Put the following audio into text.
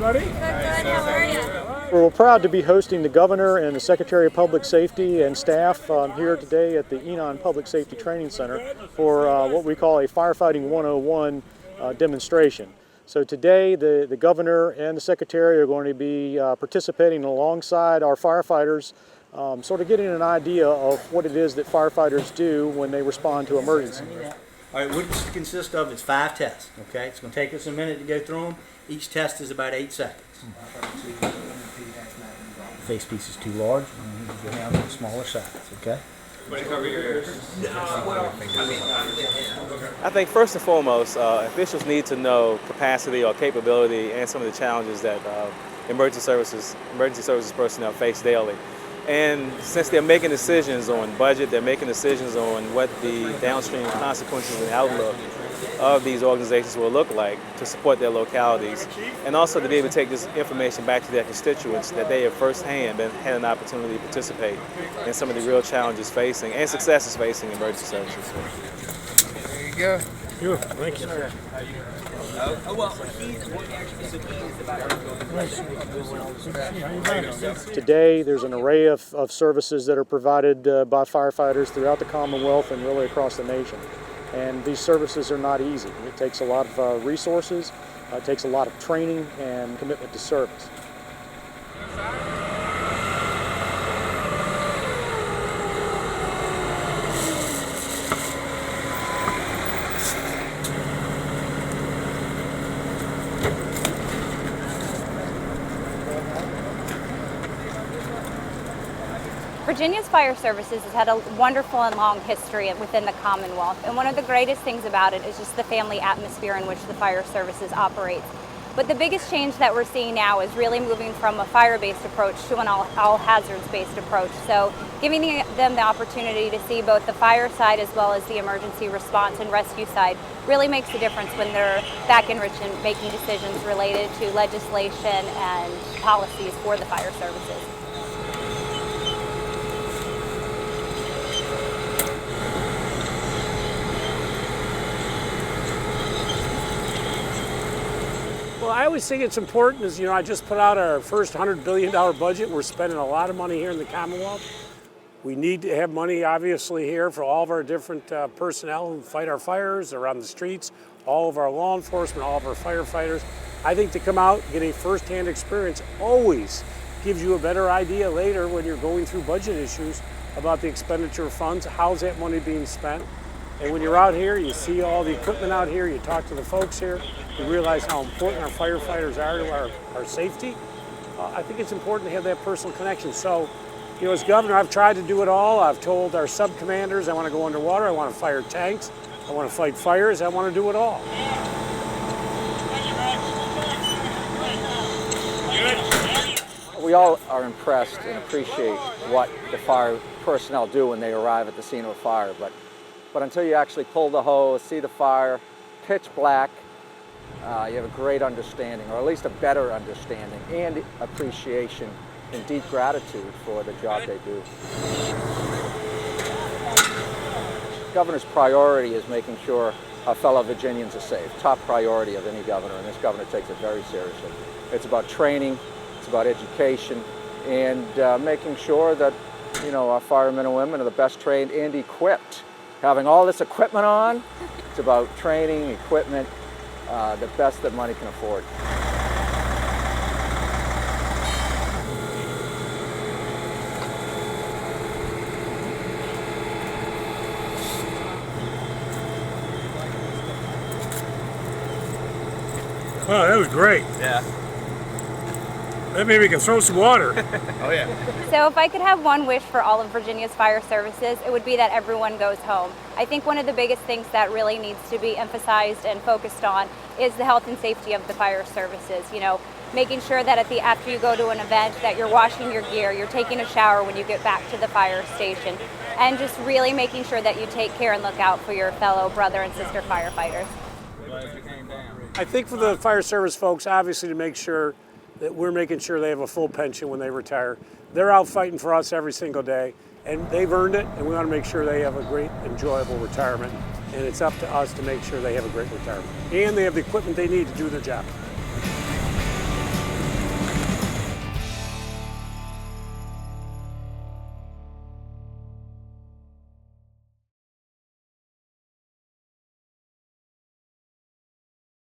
everybody? Good, how are you? We're proud to be hosting the Governor and the Secretary of Public Safety and staff here today at the Enon Public Safety Training Center for what we call a Firefighting 101 demonstration. So today the Governor and the Secretary are going to be participating alongside our firefighters, sort of getting an idea of what it is that firefighters do when they respond to emergencies. All right, what this consists of is 5 tests, okay? It's going to take us a minute to go through them. Each test is about 8 seconds. Face piece is too large. You need to go down to the smaller size, okay? I think first and foremost, officials need to know capacity or capability and some of the challenges that emergency services personnel face daily. And since they're making decisions on budget, they're making decisions on what the downstream consequences and outlook of these organizations will look like to support their localities, and also to be able to take this information back to their constituents that they have firsthand had an opportunity to participate in some of the real challenges facing and successes facing emergency services. There you go. Thank you. Today there's an array of services that are provided by firefighters throughout the Commonwealth and really across the nation. And these services are not easy. It takes a lot of resources, it takes a lot of training and commitment to service. Virginia's fire services has had a wonderful and long history within the Commonwealth, and one of the greatest things about it is just the family atmosphere in which the fire services operates. But the biggest change that we're seeing now is really moving from a fire-based approach to an all hazards-based approach. So giving them the opportunity to see both the fire side as well as the emergency response and rescue side really makes a difference when they're back in Richmond making decisions related to legislation and policies for the fire services. Well, I always think it's important, as you know, I just put out our first $100 billion budget. We're spending a lot of money here in the Commonwealth. We need to have money, obviously, here for all of our different personnel who fight our fires around the streets, all of our law enforcement, all of our firefighters. I think to come out, get a first-hand experience always gives you a better idea later when you're going through budget issues about the expenditure of funds, how's that money being spent. And when you're out here, you see all the equipment out here, you talk to the folks here, you realize how important our firefighters are to our safety. I think it's important to have that personal connection. So, you know, as governor, I've tried to do it all. I've told our sub-commanders I want to go underwater, I want to fire tanks, I want to fight fires, I want to do it all. We all are impressed and appreciate what the fire personnel do when they arrive at the scene of a fire. But until you actually pull the hose, see the fire, pitch black, you have a great understanding, or at least a better understanding and appreciation and deep gratitude for the job they do. The governor's priority is making sure our fellow Virginians are safe. Top priority of any governor, and this governor takes it very seriously. It's about training, it's about education, and making sure that, you know, our firemen and women are the best trained and equipped. Having all this equipment on, it's about training, equipment, the best that money can afford. Oh, that was great. Yeah. Maybe we can throw some water. Oh yeah. So if I could have one wish for all of Virginia's fire services, it would be that everyone goes home. I think one of the biggest things that really needs to be emphasized and focused on is the health and safety of the fire services. You know, making sure that after you go to an event that you're washing your gear, you're taking a shower when you get back to the fire station, and just really making sure that you take care and look out for your fellow brother and sister firefighters. I think for the fire service folks, obviously, to make sure that we're making sure they have a full pension when they retire. They're out fighting for us every single day, and they've earned it, and we want to make sure they have a great, enjoyable retirement. And it's up to us to make sure they have a great retirement. And they have the equipment they need to do their job.